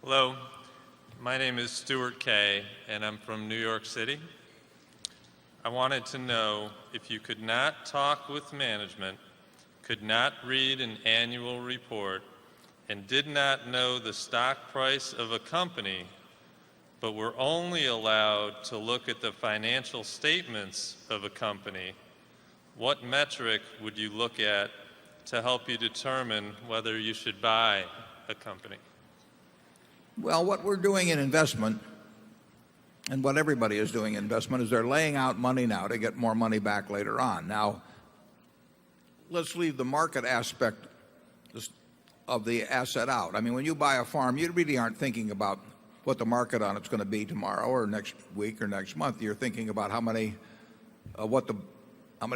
Hello, my name is Stuart Kay, and I'm from New York City. I wanted to know if you could not talk with management, could not read an annual report, and did not know the stock price of a company, but were only allowed to look at the financial statements of a company, what metric would you look at to help you determine whether you should buy a company? Well, what we're doing in investment, and what everybody is doing in investment, is they're laying out money now to get more money back later on. Now, let's leave the market aspect of the asset out. I mean, when you buy a farm, you really aren't thinking about what the market on it's going to be tomorrow or next week or next month. You're thinking about how many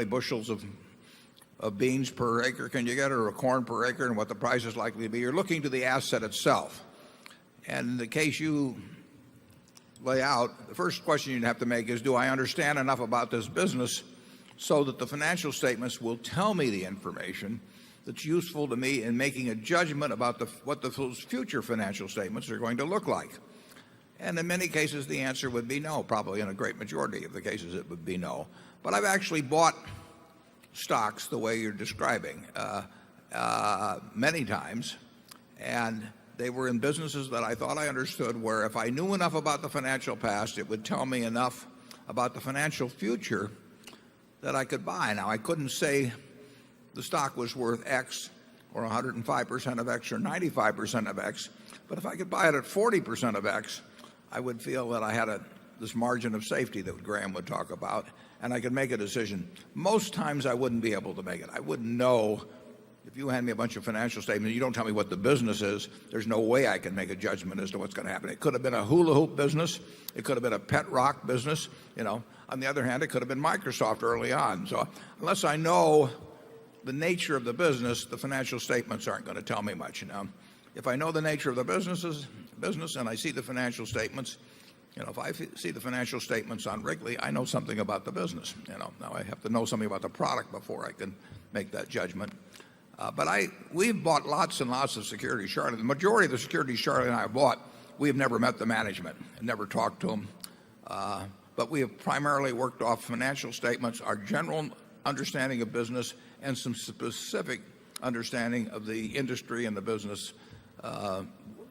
bushels of beans per acre can you get, or a corn per acre, and what the price is likely to be. You're looking to the asset itself. And in the case you lay out, the first question you'd have to make is, do I understand enough about this business so that the financial statements will tell me the information that's useful to me in making a judgment about what those future financial statements are going to look like? And in many cases, the answer would be no. Probably in a great majority of the cases, it would be no. But I've actually bought stocks the way you're describing many times, and they were in businesses that I thought I understood, where if I knew enough about the financial past, it would tell me enough about the financial future that I could buy. Now, I couldn't say the stock was worth X or 105% of X or 95% of X, but if I could buy it at 40% of X, I would feel that I had this margin of safety that Graham would talk about, and I could make a decision. Most times I wouldn't be able to make it. I wouldn't know. If you hand me a bunch of financial statements, you don't tell me what the business is, there's no way I can make a judgment as to what's going to happen. It could have been a hula hoop business. It could have been a pet rock business. On the other hand, it could have been Microsoft early on. So unless I know the nature of the business, the financial statements aren't going to tell me much. If I know the nature of the business and I see the financial statements, if I see the financial statements on Wrigley, I know something about the business. Now I have to know something about the product before I can make that judgment. But we've bought lots and lots of securities, Charlie. The majority of the securities Charlie and I have bought, we have never met the management and never talked to them. But we have primarily worked off financial statements, our general understanding of business, and some specific understanding of the industry and the business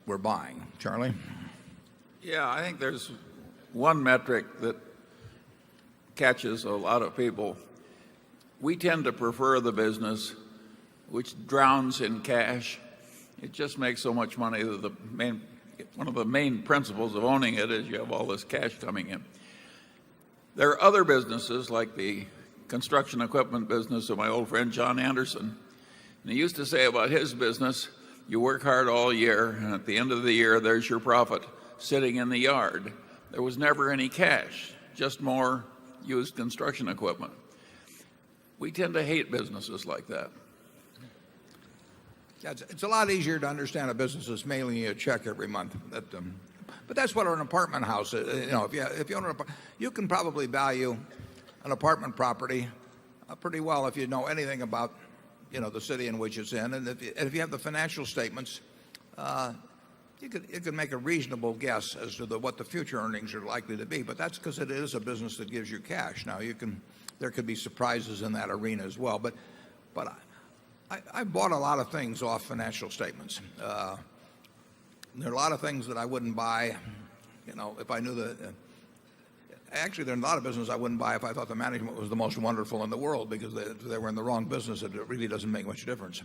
we're buying. Charlie? Yeah, I think there's one metric that catches a lot of people. We tend to prefer the business which drowns in cash. It just makes so much money that one of the main principles of owning it is you have all this cash coming in. There are other businesses like the construction equipment business of my old friend John Anderson. And he used to say about his business, you work hard all year, and at the end of the year, there's your profit sitting in the yard. There was never any cash, just more used construction equipment. We tend to hate businesses like that. Yeah, it's a lot easier to understand a business that's mailing you a check every month. But that's what an apartment house is. If you own you can probably value an apartment property pretty well if you know anything about the city in which it's in, and if you have the financial statements, you could make a reasonable guess as to what the future earnings are likely to be. But that's because it is a business that gives you cash. Now there could be surprises in that arena as well. But I bought a lot of things off financial statements. There are a lot of things that I wouldn't buy, if I knew that. Actually, there are a lot of businesses I wouldn't buy if I thought the management was the most wonderful in the world, because they were in the wrong business. It really doesn't make much difference.